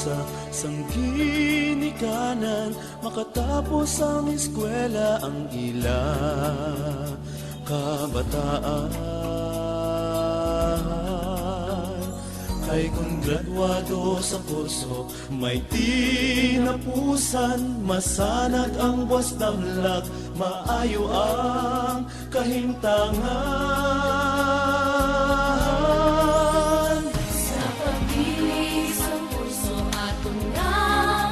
sa sangginikanan, makatapos ang eskwela ang ilang kabataan. Ay kung graduado sa kurso, may tinapusan, masanag ang buwas damlag, maayo ang kahintangan. Sa pagpili sa kurso, aton nga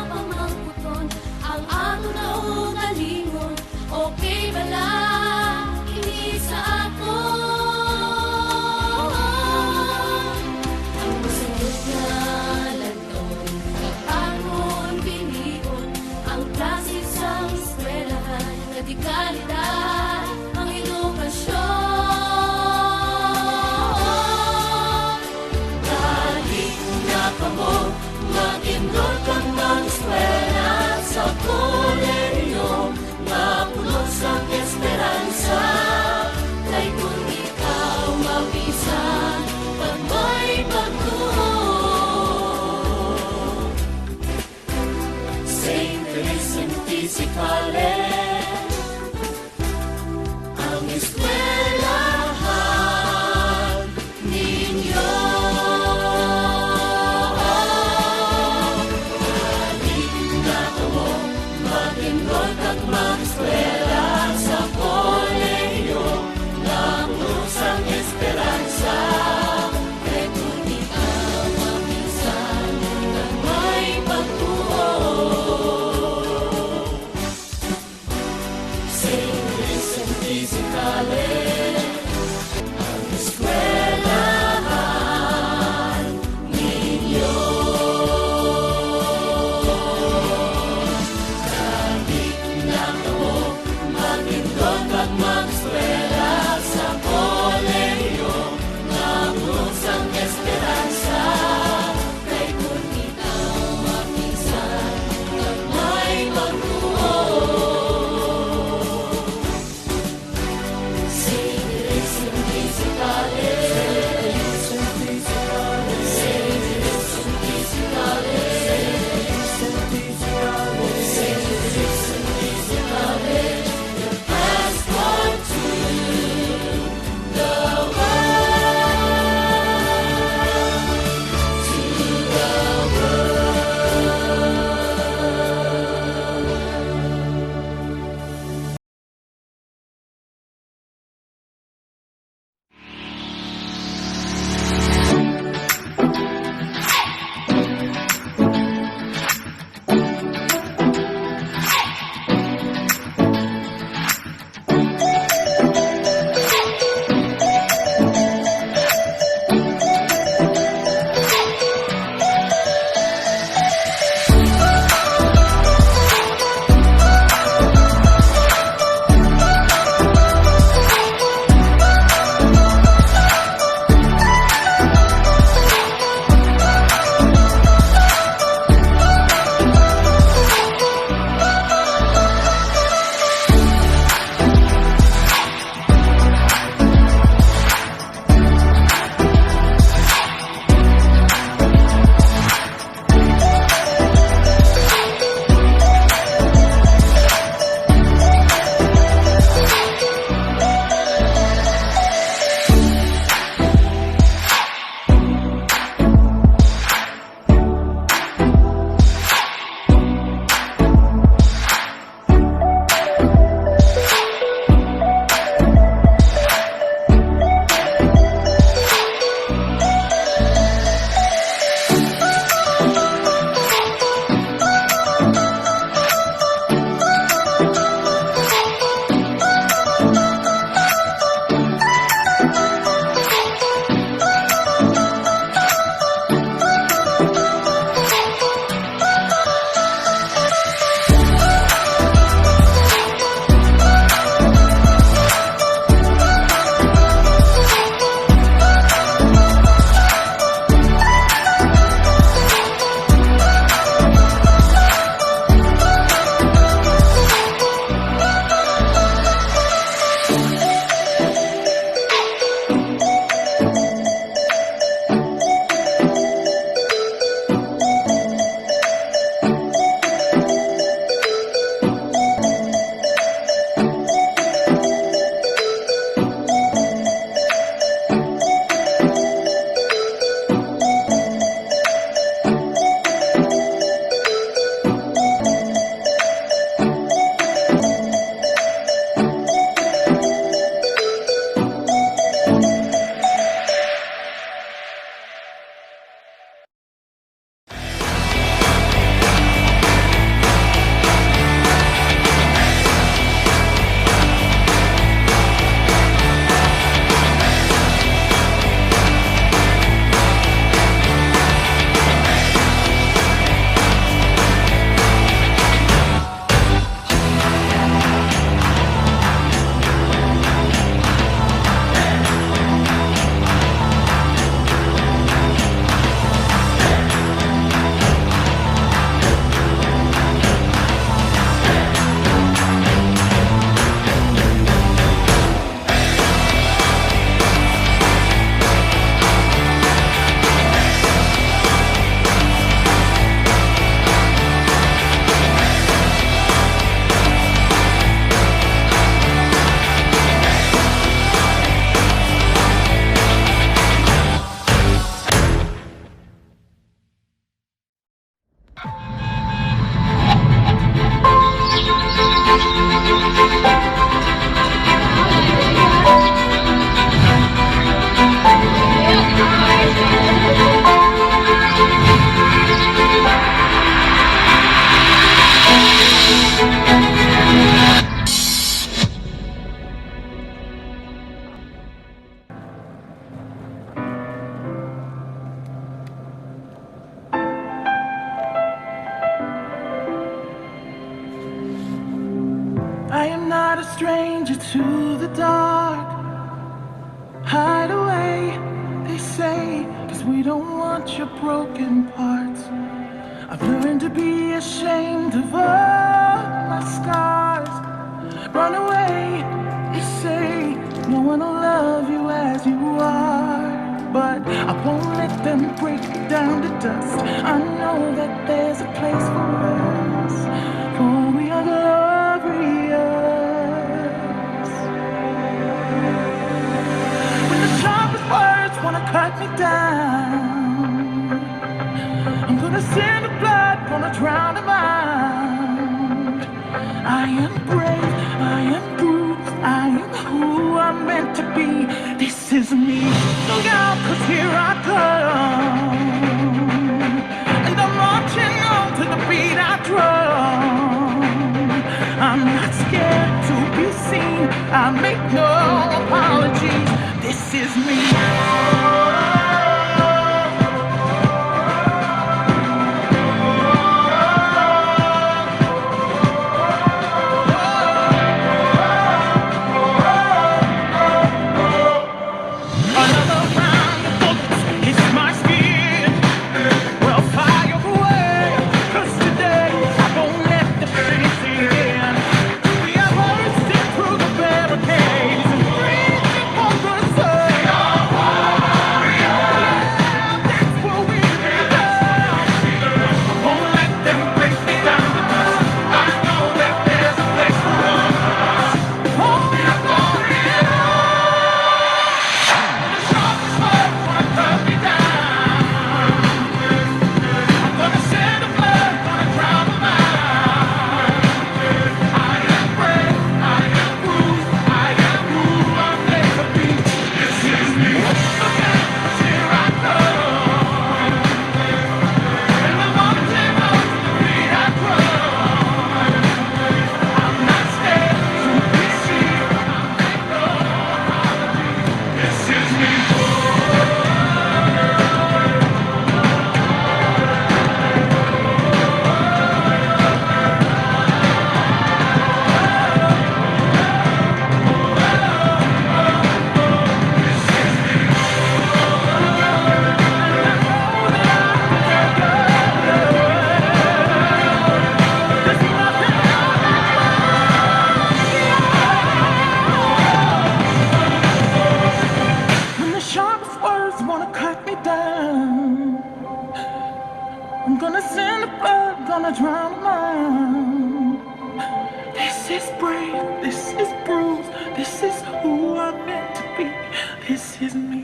pamangkuton, ang ato na ugalingon, okay ba lang ini sa aton? Di kalidad ang edukasyon. Balik na ka mo, mag-enroll kang mag-eskwela sa kolehiyo, mapulot sa esperansa. Kay kung ikaw mabisan, pag may pagtuon, St. Therese-MTC College, eskwelahan ninyo. Balik na ka mo, mag-enroll ka't mag-eskwela sa kolehiyo, napulos ang esperansa. Kaya kung ikaw maminsan na may pagtuon, St. Therese-MTC College. not a stranger to the dark. Hide away, they say, 'cause we don't want your broken parts. I've learned to be ashamed of all my scars. Run away, they say, no one will love you as you are. But I won't let them break me down to dust. I know that there's a place for us, for we are glorious. When the sharpest words wanna cut me down, I'm gonna send the blood, gonna drown them out. I am brave, I am bruised, I am who I'm meant to be. This is me. Look out, 'cause here I come. And I'm marching on to the beat I drum. I'm not scared to be seen, I make no apologies. This is me. I'm gonna send a blood, gonna drown them out. This is brave, this is bruised, this is who I'm meant to be. This is me.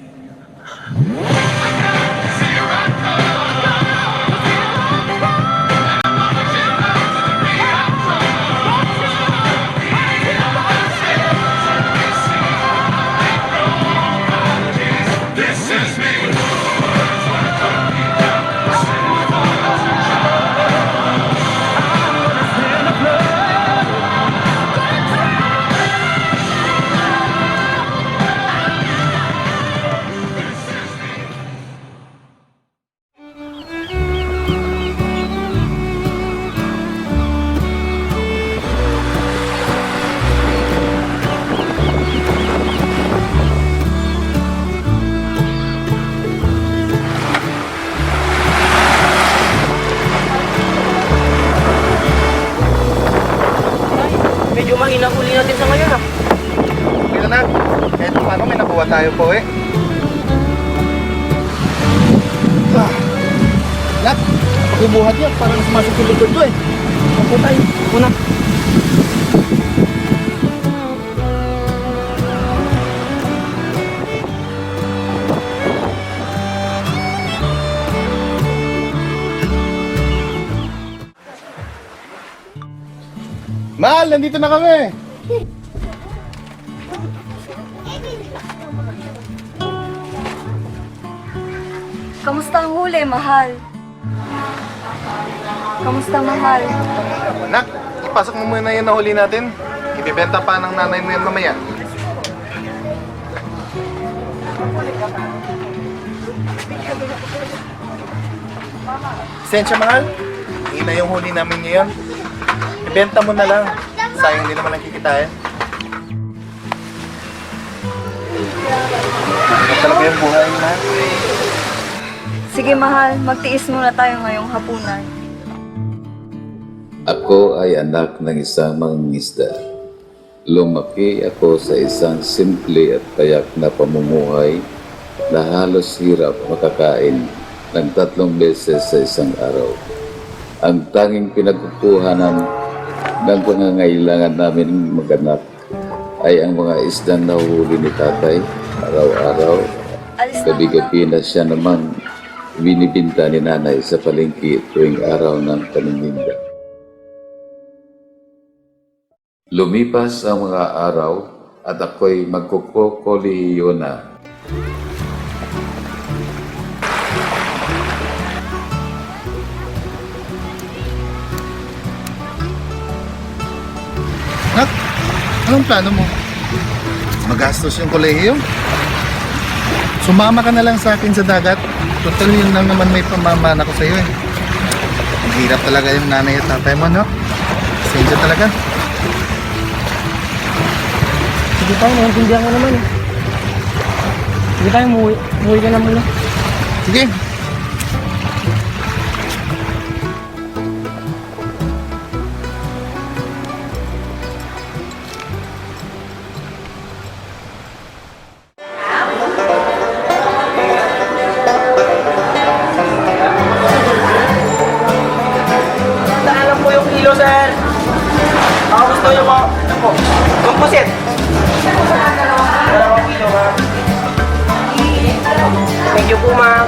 Medyo mahina huli natin sa ngayon ah. Kaya na, kahit paano may nakuha tayo po eh. Nak, pakibuhat yan, parang sumasok yung likod ko eh. Ako tayo, una. Mahal, nandito na kami. Kamusta ang huli, mahal? Kamusta, mahal? Nak, ipasok mo muna yan na huli natin. Ibibenta pa ng nanay mo yan mamaya. Sensya, mahal. Hina yung huli namin ngayon. Ibenta mo na lang. Sayang hindi naman nakikitain. Ano talaga yung buhay, mahal? Sige mahal, magtiis muna tayo ngayong hapunan. Ako ay anak ng isang mangingisda. Lumaki ako sa isang simple at payak na pamumuhay na halos hirap makakain ng 3 beses sa isang araw. Ang tanging pinagkukuhanan ng pangangailangan namin mag-anak ay ang mga isdang nahuhuli ni tatay araw-araw. Alis na muna. Gabi-gabi na siya namang binibinta ni nanay sa palengke tuwing araw ng paninda. Lumipas ang mga araw at ako'y magkukolehiyo na. Nak, anong plano mo? Magastos yung kolehiyo? Sumama ka na lang sa akin sa dagat. Total yun lang naman may pamamana ko sa'yo eh. Ang hirap talaga yung nanay at tatay mo, no? Sensya talaga. Sige tayo, naiintindihan ko naman eh. Sige tayo, umuwi ka na muna. Sige. Alam po yung kilo, sir. Ako gusto nyo po. Yung pusit. 2 kilo, ma'am. Thank you po, ma'am.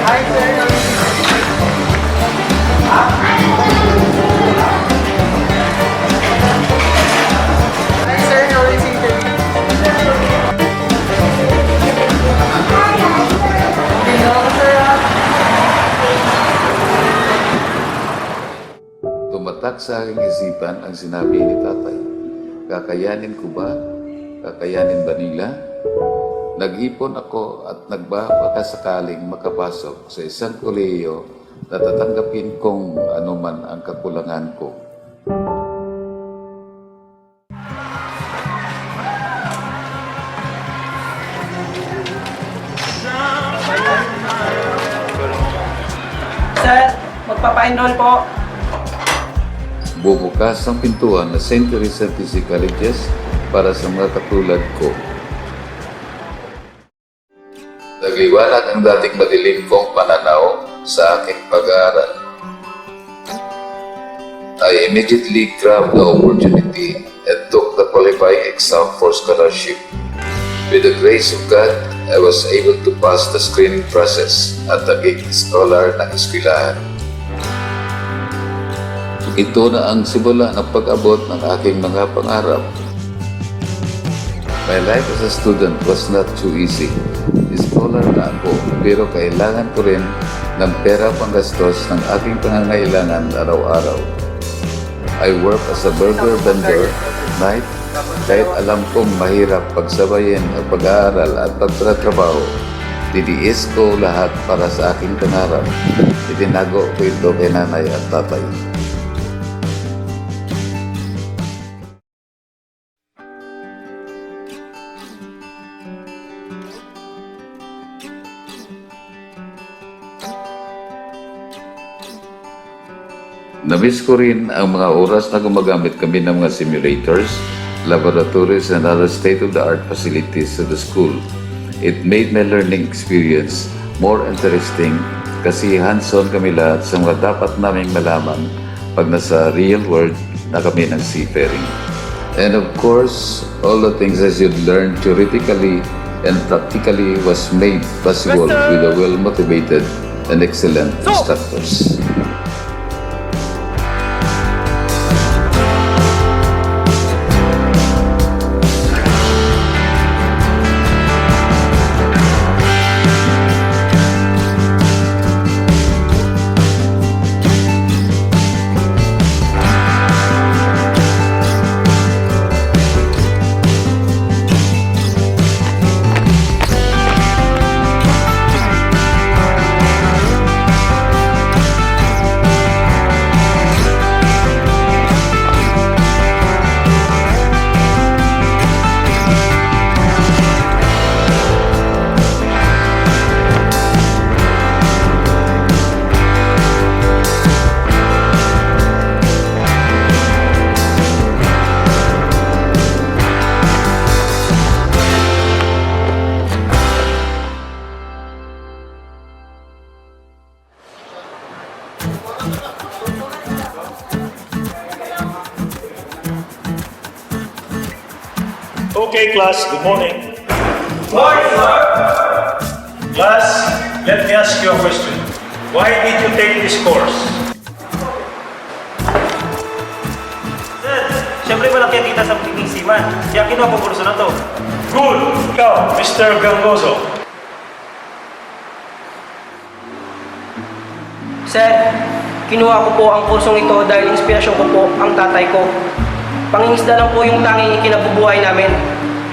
Hi, sir. Hi, sir. How is it? Tumatak sa aking isipan ang sinabi ni tatay. Kakayanin ko ba? Kakayanin ba nila? Nag-ipon ako at nagbaka sakaling makapasok sa isang kolehiyo na tatanggapin kong anuman ang kakulangan ko. Sir, magpapa-enroll po. Bubukas ang pintuan na St. Therese-MTC Colleges para sa mga katulad ko. Nagliwanag ang dating madilim kong pananaw sa aking pag-aaral. I immediately grabbed the opportunity and took the qualifying exam for scholarship. With the grace of God, I was able to pass the screening process at naging scholar ng eskwelahan. Ito na ang simula ng pag-abot ng aking mga pangarap. My life as a student was not too easy. Scholar na ako, pero kailangan ko rin ng pera panggastos ng aking pangangailangan araw-araw. I work as a burger vendor at night, kahit alam kong mahirap pagsabayin ang pag-aaral at pagtatrabaho. Diniis ko lahat para sa aking pangarap. Itinago ko ito kay nanay at tatay. Namiss ko rin ang mga oras na gumagamit kami ng mga simulators, laboratories, and other state-of-the-art facilities sa the school. It made my learning experience more interesting kasi hands-on kami lahat sa mga dapat naming malaman pag nasa real world na kami ng seafaring. And of course, all the things as you'd learn theoretically and practically was made possible with a well-motivated and excellent instructors. Okay, class, good morning. Morning, sir! Class, let me ask you a question. Why did you take this course? Sir, syempre malaki ang kita sa pagkikisiman. Kaya kinuha ko kurso na to. Good! Ikaw, Mr. Gangoso. Sir, kinuha ko po ang kursong ito dahil inspirasyon ko po ang tatay ko. Pangingisda lang po yung tanging ikinabubuhay namin.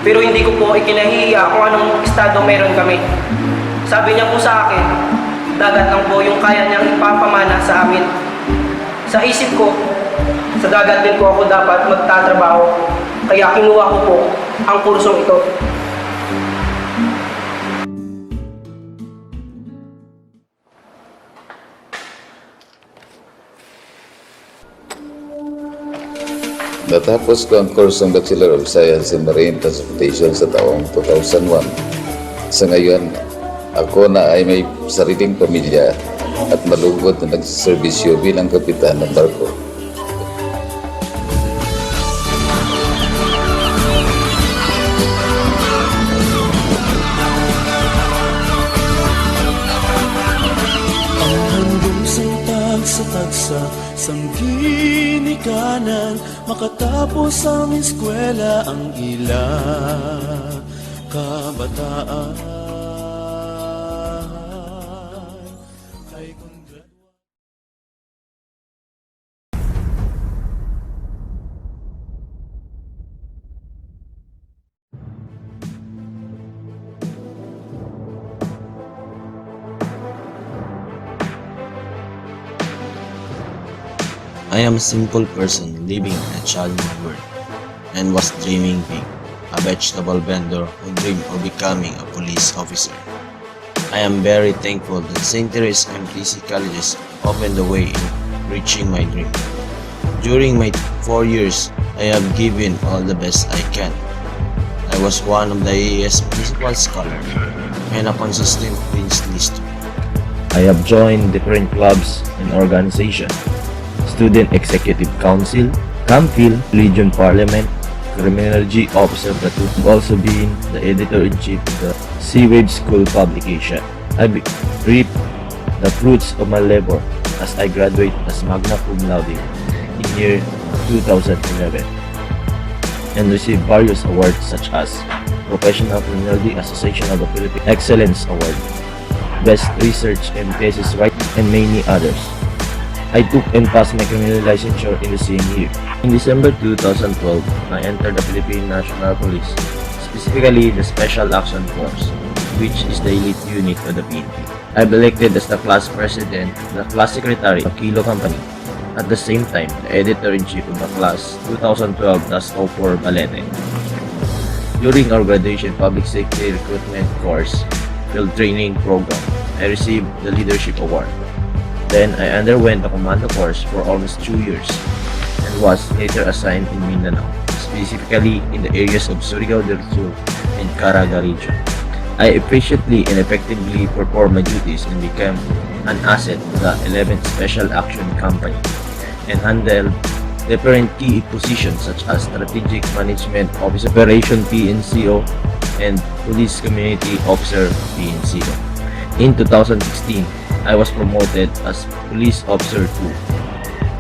Pero hindi ko po ikinahihiya kung anong estado meron kami. Sabi niya po sa akin, dagat lang po yung kaya niyang ipapamana sa amin. Sa isip ko, sa dagat din po ako dapat magtatrabaho. Kaya kinuha ko po ang kursong ito. Natapos ko ang kursong Bachelor of Science in Marine Transportation sa taong 2001. Sa ngayon, ako na ay may sariling pamilya at malugod na nagsiservisyo bilang kapitan ng barko. Ang handong sangtag sa tagsa, sangginikanan, makatapos ang eskwela ang ilang kabataan. Ay kung I am a simple person living in a challenging world and was dreaming big, a vegetable vendor who dreamed of becoming a police officer. I am very thankful that St. Therese-MTC colleges opened the way in reaching my dream. During my 4 years, I have given all the best I can. I was one of the AES Municipal Scholar and a consistent princely student. I have joined different clubs and organizations. Student Executive Council, Campfield, Legion Parliament, Criminology Officer Platoon. I've also been the Editor-in-Chief of the Seawage School publication. I reaped the fruits of my labor as I graduate as magna cum laude in year 2011 and received various awards such as Professional Criminology Association of the Philippines Excellence Award, Best Research and Thesis Writing, and many others. I took and passed my criminal licensure in the same year. In December 2012, I entered the Philippine National Police, specifically the Special Action Force, which is the elite unit of the PNP. I was elected as the class president, the class secretary of Kilo Company, at the same time the editor-in-chief of the class 2012-04 Balete. During our graduation public safety recruitment course, field training program, I received the Leadership Award. Then I underwent the commando course for almost 2 years and was later assigned in Mindanao, specifically in the areas of Surigao del Sur and Caraga region. I efficiently and effectively performed my duties and became an asset to the 11th Special Action Company and handled different key positions such as Strategic Management Officer, Operation PNCO, and Police Community Officer PNCO. In 2016, I was promoted as Police Officer 2.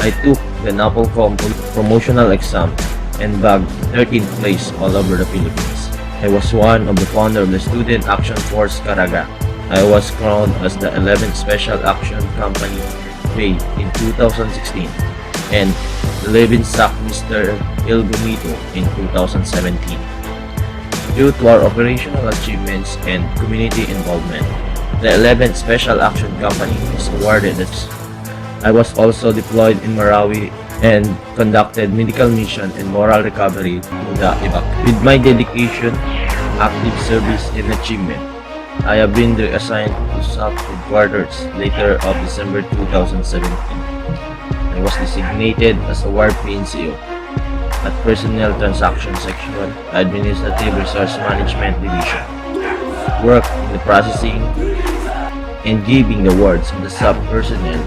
I took the NAPOLCOM promotional exam and bagged 13th place all over the Philippines. I was one of the founder of the Student Action Force Caraga. I was crowned as the 11th Special Action Company Bay in 2016 and the 11th SAC Mr. El Bonito in 2017. Due to our operational achievements and community involvement, the 11th Special Action Company was awarded this. I was also deployed in Marawi and conducted medical mission and moral recovery to the evac. With my dedication, active service, and achievement, I have been reassigned to SAC headquarters later of December 2017. I was designated as a Ward PNCO at Personnel Transaction Section, Administrative Resource Management Division. Work in the processing and giving the awards of the sub personnel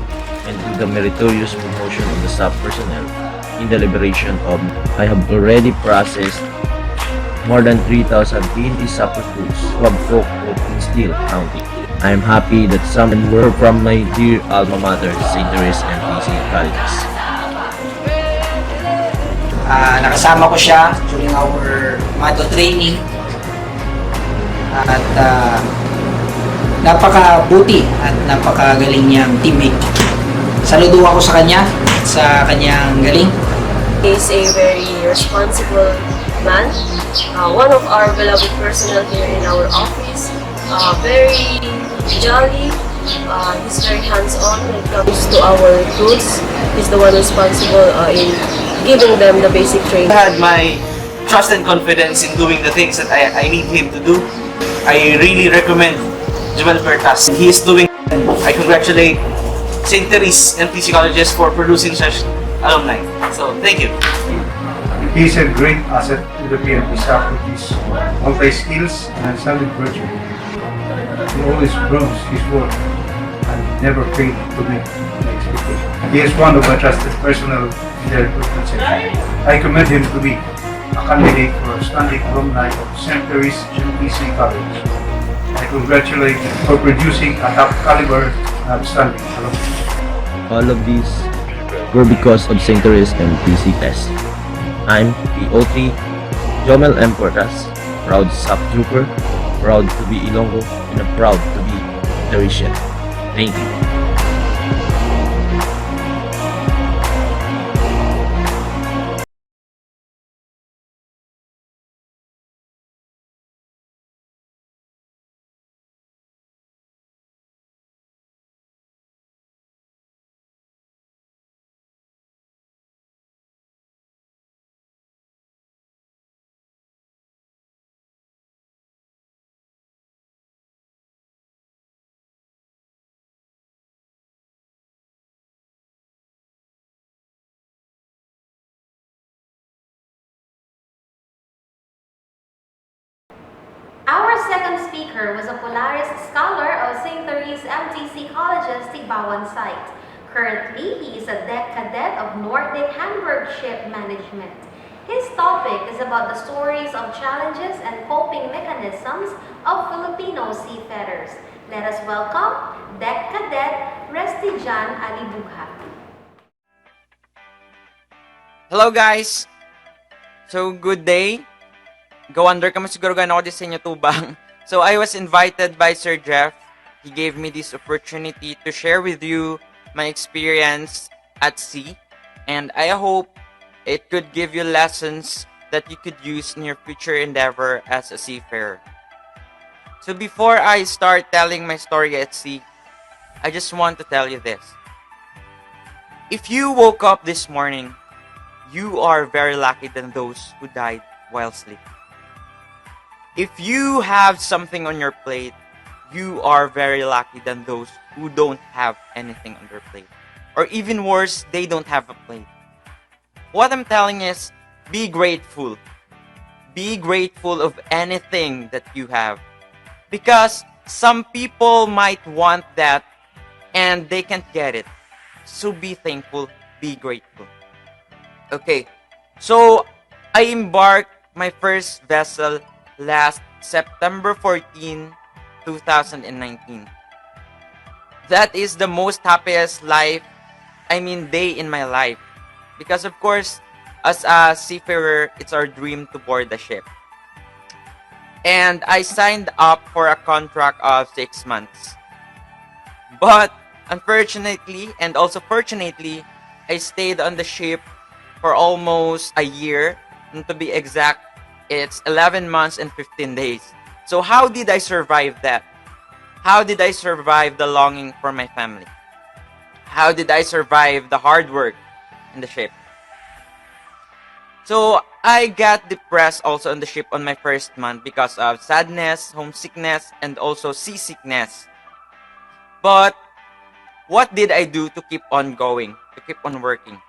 and to the meritorious promotion of the staff personnel in the liberation of, I have already processed more than 3,000 PNP staff recruits who have folk in Steele County. I am happy that some were from my dear alma mater, St. Therese-MTC colleges. Nakasama ko siya during our MATO training at napakabuti at napakagaling niyang teammate. Saludo ako sa kanya at sa kanyang galing. He is a very responsible man, one of our beloved personnel here in our office, very jolly, he's very hands-on when it comes to our recruits. He's the one responsible in giving them the basic training. I had my trust and confidence in doing the things that I need him to do. I really recommend Joel Bertas. He is doing. I congratulate St. Therese-MTC colleges for producing such alumni. So thank you. He's a great asset to the PNP staff with his multi-skills and solid virtue. He always proves his work and never failed to meet the expectation. He is one of my trusted personnel in the recruitment section. I commend him to be a candidate for standing alumni of St. Therese-MTC College. I congratulate him for producing a top caliber and outstanding alumni. All of these were because of St. Therese-MTC test. I'm PO3 Jomel M. Portas, proud SAP trooper, proud to be Ilonggo, and proud to be Theresian. Thank you. Our second speaker was a Polaris Scholar of St. Therese-MTC College's Tigbawan site. Currently, he is a deck cadet of Nordic Hamburg Ship Management. His topic is about the stories of challenges and coping mechanisms of Filipino seafarers. Let us welcome Deck Cadet Restijan Alibugha. Hello guys! So, good day. Go-under kami siguro gano'n ako sa inyo tubang. So, I was invited by Sir Jeff. He gave me this opportunity to share with you my experience at sea. And I hope it could give you lessons that you could use in your future endeavor as a seafarer. So, before I start telling my story at sea, I just want to tell you this. If you woke up this morning, you are very lucky than those who died while sleeping. If you have something on your plate, you are very lucky than those who don't have anything on their plate. Or even worse, they don't have a plate. What I'm telling is, be grateful. Be grateful of anything that you have. Because some people might want that and they can't get it. So be thankful, be grateful. Okay, so I embarked my first vessel last September 14, 2019. That is the most happiest day in my life. Because of course, as a seafarer, it's our dream to board the ship. And I signed up for a contract of 6 months. But unfortunately, and also fortunately, I stayed on the ship for almost a year. And to be exact, it's 11 months and 15 days. So how did I survive that? How did I survive the longing for my family? How did I survive the hard work in the ship? So I got depressed also on the ship on my first month because of sadness, homesickness, and also seasickness. But what did I do to keep on going, to keep on working?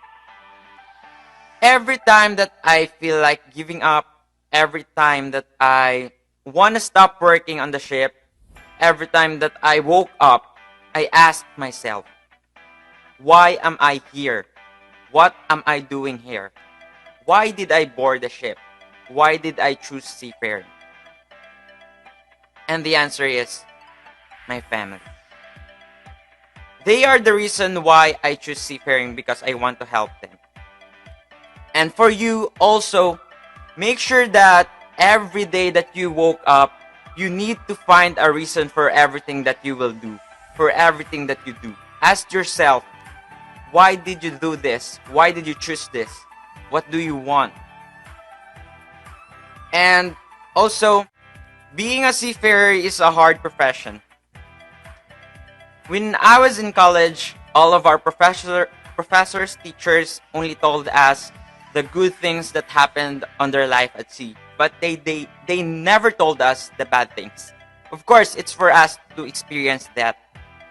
Every time that I feel like giving up, every time that I want to stop working on the ship, every time that I woke up, I asked myself, Why am I here? What am I doing here? Why did I board the ship? Why did I choose seafaring? And the answer is my family. They are the reason why I choose seafaring, because I want to help them. And for you also, make sure that every day that you woke up, you need to find a reason for everything that you will do, for everything that you do. Ask yourself, why did you do this? Why did you choose this? What do you want? And also, being a seafarer is a hard profession. When I was in college, all of our professors, teachers only told us the good things that happened on their life at sea. But they never told us the bad things. Of course, it's for us to experience that.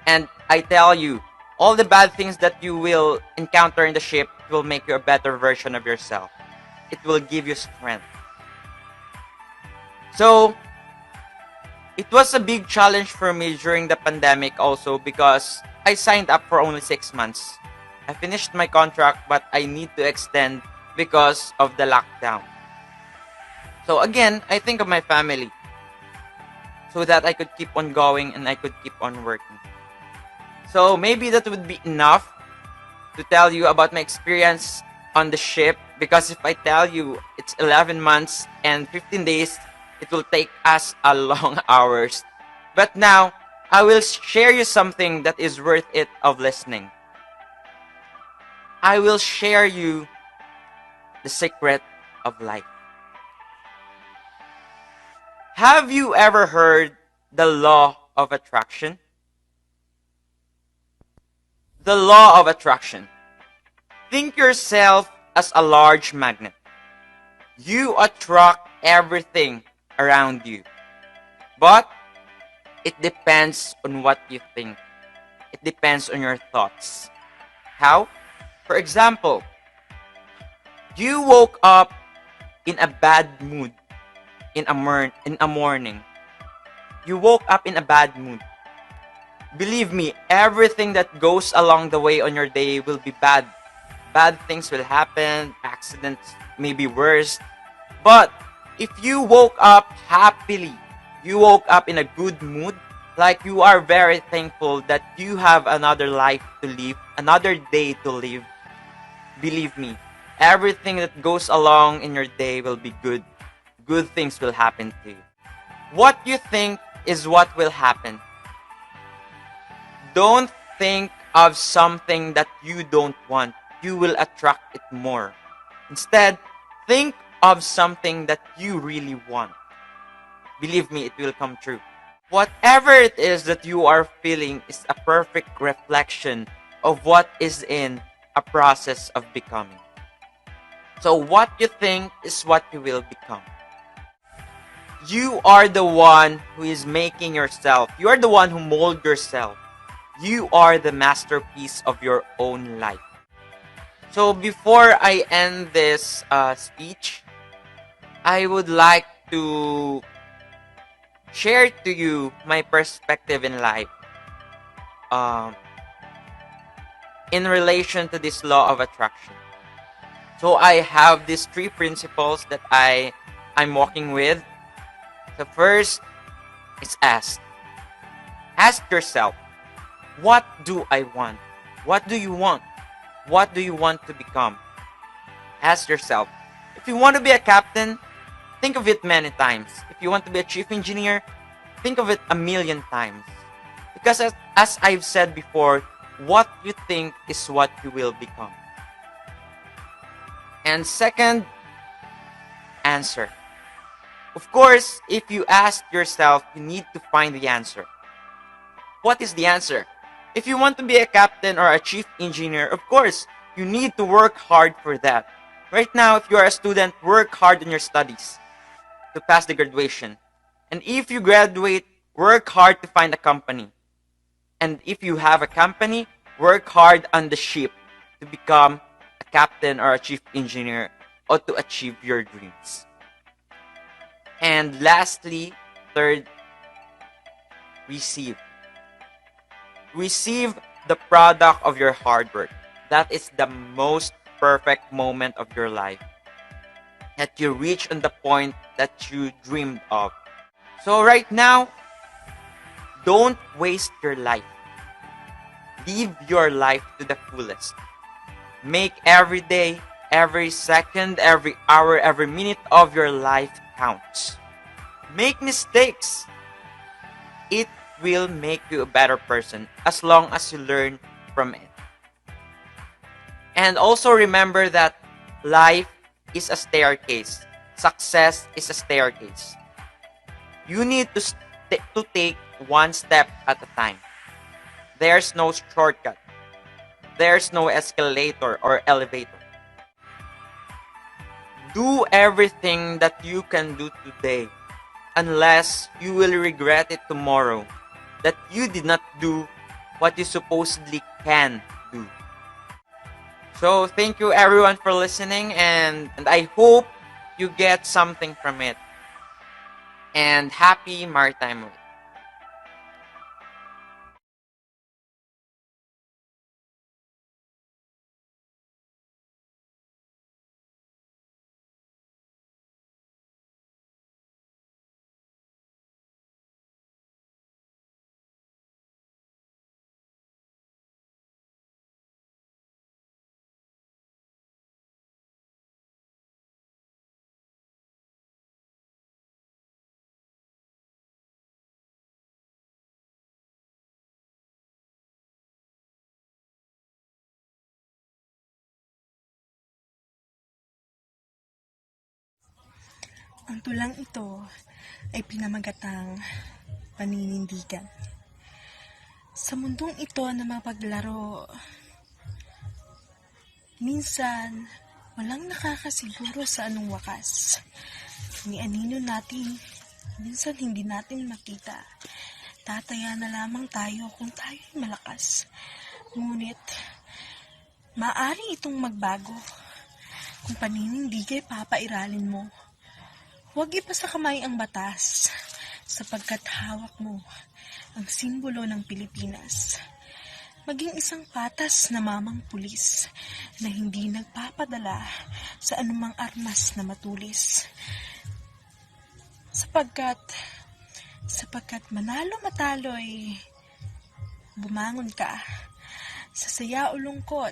And I tell you, all the bad things that you will encounter in the ship will make you a better version of yourself. It will give you strength. So, it was a big challenge for me during the pandemic also, because I signed up for only 6 months. I finished my contract, but I need to extend because of the lockdown. So again, I think of my family, so that I could keep on going and I could keep on working. So maybe that would be enough to tell you about my experience on the ship, because if I tell you it's 11 months and 15 days, it will take us a long hours. But now, I will share you something that is worth it of listening. I will share you the secret of life. Have you ever heard the law of attraction? The law of attraction. Think yourself as a large magnet. You attract everything around you. But it depends on what you think. It depends on your thoughts. How? For example, you woke up in a bad mood in a morning. You woke up in a bad mood. Believe me, everything that goes along the way on your day will be bad. Bad things will happen, accidents may be worse. But if you woke up happily, you woke up in a good mood, like you are very thankful that you have another life to live, another day to live, believe me, everything that goes along in your day will be good. Good things will happen to you. What you think is what will happen. Don't think of something that you don't want. You will attract it more. Instead, think of something that you really want. Believe me, it will come true. Whatever it is that you are feeling is a perfect reflection of what is in a process of becoming. So what you think is what you will become. You are the one who is making yourself. You are the one who mold yourself. You are the masterpiece of your own life. So before I end this speech, I would like to share to you my perspective in life in relation to this law of attraction. So I have these 3 principles that I'm walking with. The first is ask. Ask yourself, what do I want? What do you want? What do you want to become? Ask yourself. If you want to be a captain, think of it many times. If you want to be a chief engineer, think of it a million times. Because as I've said before, what you think is what you will become. And second, answer. Of course, if you ask yourself, you need to find the answer. What is the answer? If you want to be a captain or a chief engineer, of course, you need to work hard for that. Right now, if you are a student, work hard on your studies to pass the graduation. And if you graduate, work hard to find a company. And if you have a company, work hard on the ship to become a captain or a chief engineer or to achieve your dreams. And lastly, third, receive. Receive the product of your hard work. That is the most perfect moment of your life, that you reach on the point that you dreamed of. So right now, don't waste your life. Live your life to the fullest. Make every day, every second, every hour, every minute of your life counts. Make mistakes. It will make you a better person as long as you learn from it. And also remember that life is a staircase. Success is a staircase. You need to take one step at a time. There's no shortcut. There's no escalator or elevator. Do everything that you can do today, unless you will regret it tomorrow that you did not do what you supposedly can do. So thank you everyone for listening, and I hope you get something from it. And happy Maritime Week. Ang tulang ito ay pinamagatang paninindigan. Sa mundong ito na mapaglaro, minsan walang nakakasiguro sa anong wakas. Ni anino natin, minsan hindi natin makita. Tataya na lamang tayo kung tayo'y malakas. Ngunit, maaari itong magbago kung paninindigay papairalin mo. Huwag ipasa kamay ang batas, sapagkat hawak mo ang simbolo ng Pilipinas. Maging isang patas na mamang pulis na hindi nagpapadala sa anumang armas na matulis. Sapagkat manalo matalo'y bumangon ka. Sa saya o lungkot,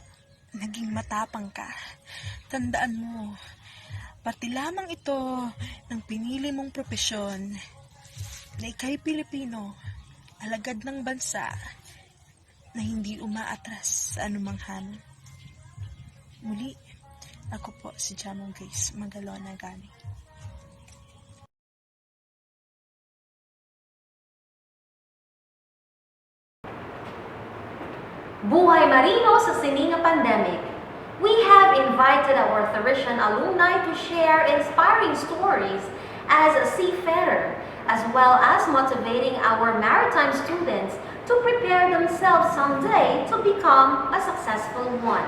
naging matapang ka. Tandaan mo, pati lamang ito ng pinili mong propesyon na ika'y Pilipino, alagad ng bansa na hindi umaatras sa anumang hamon. Muli, ako po si Jamong Grace Magalona Gani. Buhay Marino sa sininga pandemic. We have invited our Theresian alumni to share inspiring stories as a seafarer, as well as motivating our maritime students to prepare themselves someday to become a successful one.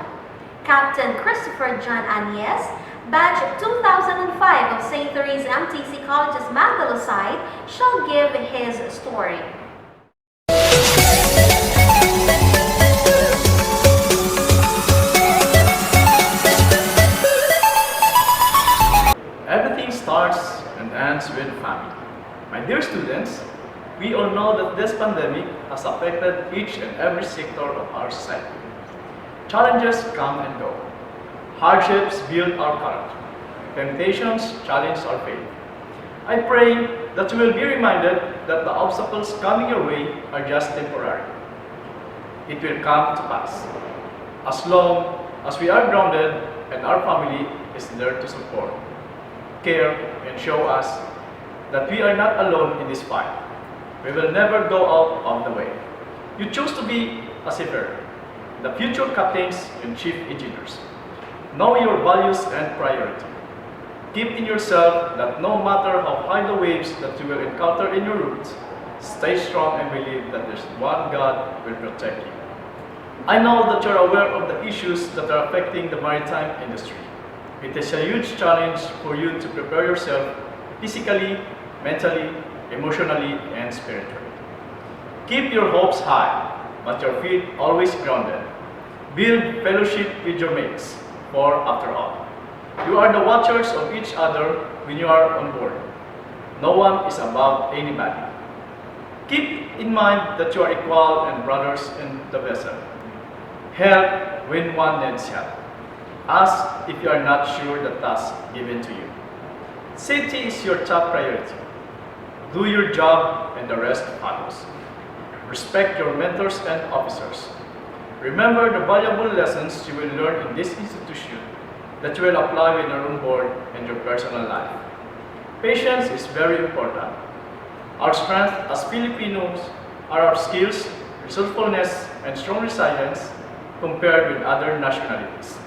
Captain Christopher John Agnes, batch 2005 of St. Therese-MTC College's Magdalo side, shall give his story. Everything starts and ends with family. My dear students, we all know that this pandemic has affected each and every sector of our society. Challenges come and go. Hardships build our character. Temptations challenge our faith. I pray that you will be reminded that the obstacles coming your way are just temporary. It will come to pass, as long as we are grounded and our family is there to support, care, and show us that we are not alone in this fight. We will never go out of the way. You choose to be a seafarer, the future captains and chief engineers. Know your values and priority. Keep in yourself that no matter how high the waves that you will encounter in your route, stay strong and believe that there's one God will protect you. I know that you're aware of the issues that are affecting the maritime industry. It is a huge challenge for you to prepare yourself physically, mentally, emotionally, and spiritually. Keep your hopes high. but your feet always grounded. Build fellowship with your mates, for after all, you are the watchers of each other when you are on board. No one is above anybody. Keep in mind that you are equal and brothers in the vessel. Help when one needs help. Ask if you are not sure the task given to you. Safety is your top priority. Do your job and the rest follows. Respect your mentors and officers. Remember the valuable lessons you will learn in this institution that you will apply when you're on board and your personal life. Patience is very important. Our strength as Filipinos are our skills, resourcefulness, and strong resilience compared with other nationalities.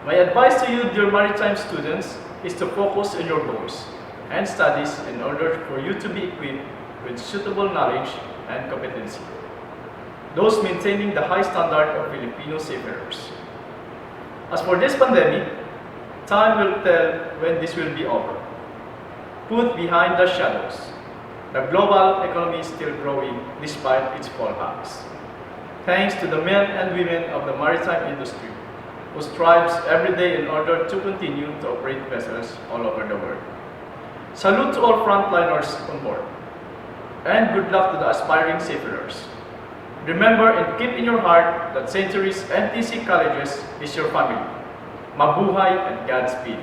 My advice to you, dear maritime students, is to focus on your goals and studies in order for you to be equipped with suitable knowledge and competency. Those maintaining the high standard of Filipino seafarers. As for this pandemic, time will tell when this will be over. Put behind the shadows. The global economy is still growing despite its fallbacks. Thanks to the men and women of the maritime industry who strives every day in order to continue to operate vessels all over the world. Salute to all frontliners on board. And good luck to the aspiring seafarers. Remember and keep in your heart that St. Therese-MTC Colleges is your family. Mabuhay and Godspeed.